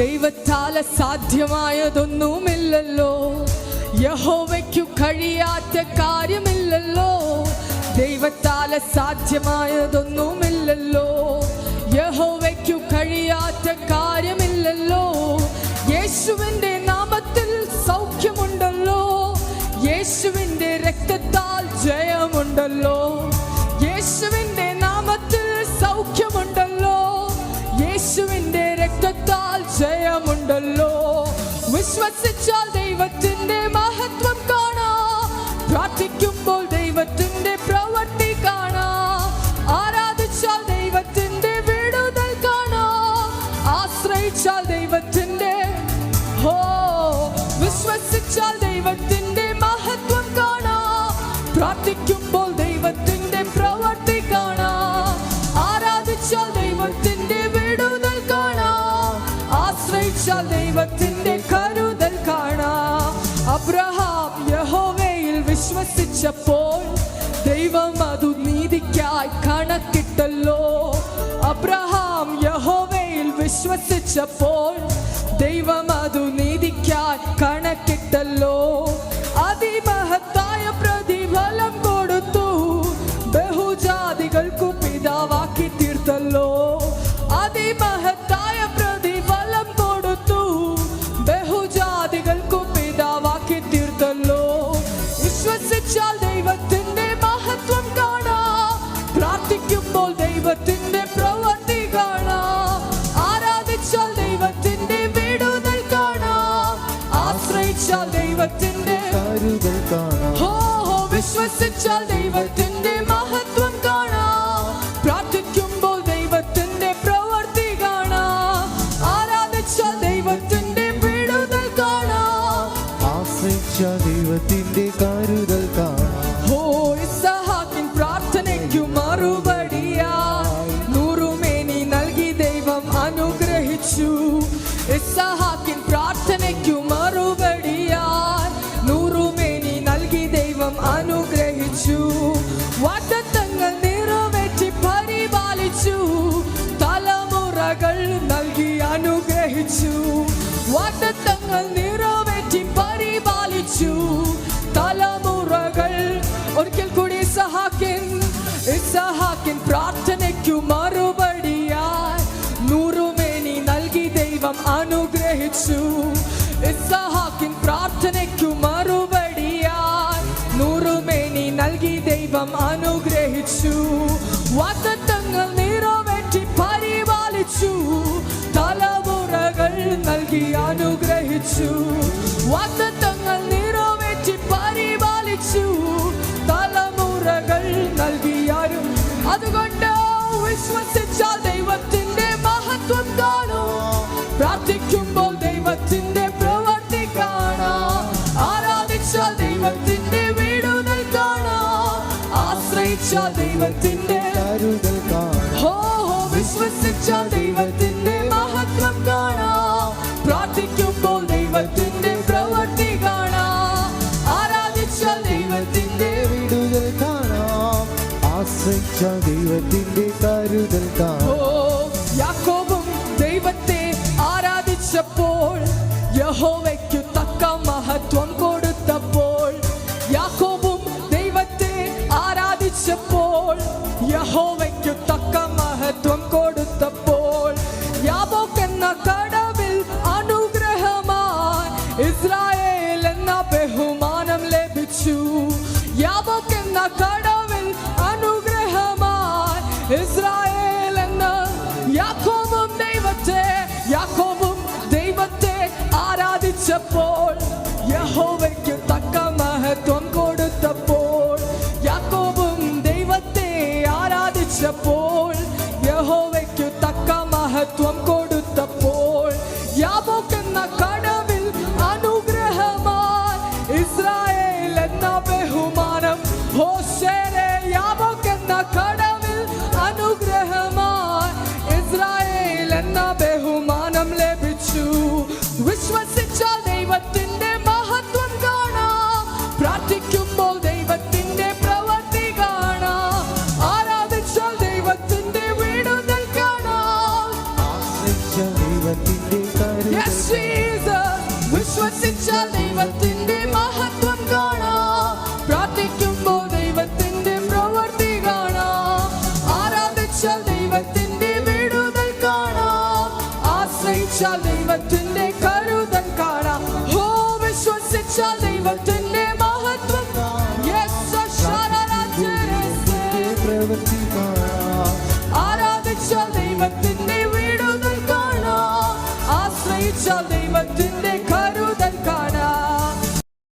ദൈവത്താൽ സാധ്യമായതൊന്നുമില്ലല്ലോ, യഹോവയ്ക്കു കഴിയാത്ത കാര്യമില്ലല്ലോ. ദൈവത്താൽ സാധ്യമായതൊന്നുമില്ലല്ലോ, യഹോവയ്ക്കു കഴിയാത്ത കാര്യമില്ലല്ലോ. യേശുവിന്റെ നാമത്തിൽ സൗഖ്യമുണ്ടല്ലോ, യേശുവിന്റെ രക്തത്താൽ ജയമുണ്ടല്ലോ. യേശുവിന്റെ നാമത്തിൽ സൗഖ്യമുണ്ടല്ലോ, യേശുവിന്റെ രക്തത്താൽ ജയമുണ്ടല്ലോ. വിശ്വസിച്ചാൽ ദൈവത്തിന്റെ മഹത്വം കാണാം, പ്രാർത്ഥിക്കുമ്പോൾ ദൈവത്തിന്റെ പ്രവൃത്തി കാണാം. ആരാധിച്ചാൽ ദൈവത്തിന്റെ വിടുതൽ കാണാം, ആശ്രയിച്ചാൽ ദൈവത്തിന്റെ വിശ്വസിച്ചാൽ ദൈവത്തിന്റെ മഹത്വം കാണാം, പ്രാർത്ഥിക്കുമ്പോൾ ദൈവത്തിന്റെ പ്രവൃത്തി കാണാം. ആരാധിച്ചാൽ ദൈവത്തിന്റെ വിടുതൽ കാണാം, ആശ്രയിച്ചാൽ ദൈവത്തിന്റെ കരുതൽ കാണാം. അബ്രഹാം യഹോവയിൽ വിശ്വസിച്ചപ്പോൾ ദൈവം അതു നീതിക്കായി കണക്കിട്ടല്ലോ. അബ്രഹാം യഹോവയിൽ വിശ്വസിച്ചപ്പോൾ ദൈവം അതു നീതിക്കായി കണക്കിട്ടല്ലോ. അതിമഹത്തായ പ്രതിഫലം കൊടുത്തു, ബഹുജാതികൾക്കു പിതാവാക്കി തീർത്തല്ലോ. അതിമഹത്തായ പ്രതിഫലം കൊടുത്തു, ബഹുജാതികൾക്കു പിതാവാക്കി തീർത്തല്ലോ. വിശ്വസിച്ചാൽ ദൈവത്തിന്റെ മഹത്വം കാണാം, പ്രാർത്ഥിക്കുമ്പോൾ ദൈവത്തിന്റെ പ്രവൃത്തി കാണാം. ആരാധിച്ചാൽ ദൈവത്തിന്റെ വിടുതൽ കാണാം, ആശ്രയിച്ചാൽ ദൈവത്തിന്റെ കരുതൽ കാണാം. വിശ്വസിച്ചാൽ ദൈവത്തിന്റെ മഹത്വം കാണാം, പ്രാർത്ഥിക്കുമ്പോൾ ദൈവത്തിന്റെ പ്രവൃത്തി കാണാം. ആരാധിച്ചാൽ ദൈവത്തിന്റെ വിടുതൽ കാണാം, ആശ്രയിച്ചാൽ ദൈവത്തിന്റെ കരുതൽ കാണാം. ഇസ്ഹാക്കിൻ പ്രാർത്ഥനയ്ക്കു മറുപടിയായി 100 മേനി നൽകി ദൈവം അനുഗ്രഹിച്ചു. ഇസ്ഹാക്കിൻ പ്രാർത്ഥനയ്ക്കു മറുപടിയായി 100 മേനി നൽകി ദൈവം അനുഗ്രഹിച്ചു. വാഗ്ദത്തങ്ങൾ നിറവേറ്റി പരിപാലിച്ചു, തലമുറകൾ നൽകി അനുഗ്രഹിച്ചു. വാഗ്ദത്തങ്ങൾ നിറവേറ്റി പരിപാലിച്ചു, തലമുറകൾ. ഒരിക്കൽ കൂടി ഇസ്ഹാക്കിൻ പ്രാർത്ഥനയ്ക്കു മറുപടിയായി 100 മേനി നൽകി ദൈവം അനുഗ്രഹിച്ചു. ഇസ്ഹാക്കിൻ പ്രാർത്ഥനയ്ക്കു മറുപടിയായി 100 മേനി നൽകി ദൈവം അനുഗ്രഹിച്ചു. വാഗ്ദത്തങ്ങൾ നിറവേറ്റി പരിപാലിച്ചു, തലമുറകൾ നൽകി അനുഗ്രഹിച്ചു. വാഗ്ദത്തങ്ങൾ നിറവേറ്റി പരിപാലിച്ചു, തലമുറകൾ നൽകിയാലും. അതുകൊണ്ട് വിശ്വസിച്ചാൽ ദൈവത്തിന്റെ മഹത്വം കാണും, പ്രാർത്ഥിക്കുമ്പോൾ ദൈവത്തിന്റെ പ്രവൃത്തി കാണാം. ആരാധിച്ചാൽ ദൈവത്തിന്റെ വിടുതൽ കാണാം, ആശ്രയിച്ചാൽ ദൈവത്തിന്റെ കരുതൽ കാണാം. വിശ്വസിച്ചാൽ ദൈവത്തിന്റെ മഹത്വം കാണാം, പ്രാർത്ഥിക്കുമ്പോൾ ദൈവത്തിന്റെ പ്രവൃത്തി കാണാം. ആരാധിച്ചാൽ ദൈവത്തിന്റെ വിടുതൽ കാണാം, ആശ്രയിച്ചാൽ ദൈവത്തിന്റെ കരുതൽ കാണാം. യാക്കോബും ദൈവത്തെ ആരാധിച്ചപ്പോൾ യഹോവയ്ക്കു തക്ക മഹത്വം കൊടുത്തപ്പോൾ. യാക്കോബും ദൈവത്തെ ആരാധിച്ചപ്പോൾ യഹോവയ്ക്കു തക്ക മഹത്വം കൊടുത്തപ്പോൾ. യാബോക്ക് എന്ന കടവിൽ അനുഗ്രഹമായി ഇസ്രായേൽ എന്ന ബഹുമാനം ലഭിച്ചു. യാബോക്ക് എന്ന കടവിൽ അനുഗ്രഹമായി ഇസ്രായേൽ എന്ന. യാക്കോബും ദൈവത്തെ ആരാധിച്ചപ്പോൾ യഹോവയ്ക്കു തക്ക മഹത്വം കൊടുത്തപ്പോൾ. യാക്കോബും ദൈവത്തെ ആരാധിച്ചപ്പോൾ യഹോവയ്ക്കു തക്ക മഹത്വം കൊടുത്തപ്പോൾ. യാബോക്ക് എന്ന കടവിൽ അനുഗ്രഹമായി ഇസ്രായേൽ എന്ന ബഹുമാനം. യാബോക്ക് എന്ന കടവിൽ അനുഗ്രഹമായി ഇസ്രായേൽ എന്ന ബഹുമാനം ലഭിച്ചു. വിശ്വസിച്ചാൽ ദൈവത്തിന്റെ മഹത്വം കാണാം, പ്രാർത്ഥിക്കുമ്പോൾ ദൈവത്തിന്റെ പ്രവൃത്തി കാണാം. ആരാധിച്ചാൽ ദൈവത്തിന്റെ വിടുതൽ ദൈവത്തിന്റെ മഹത്വം കാണാം. പ്രാർത്ഥിക്കുമ്പോൾ ദൈവത്തിന്റെ പ്രവൃത്തി കാണാം. ആരാധിച്ചാൽ ദൈവത്തിന്റെ വിടുതൽ കാണാം. ആശ്രയിച്ചാൽ ദൈവത്തിന്റെ കരുതൽ കാണാം. ഓ വിശ്വസിച്ചാൽ ദൈവത്തിന്റെ മഹത്വം പ്രവൃത്തി കാണാം. ആരാധിച്ചാൽ ദൈവത്തിന്റെ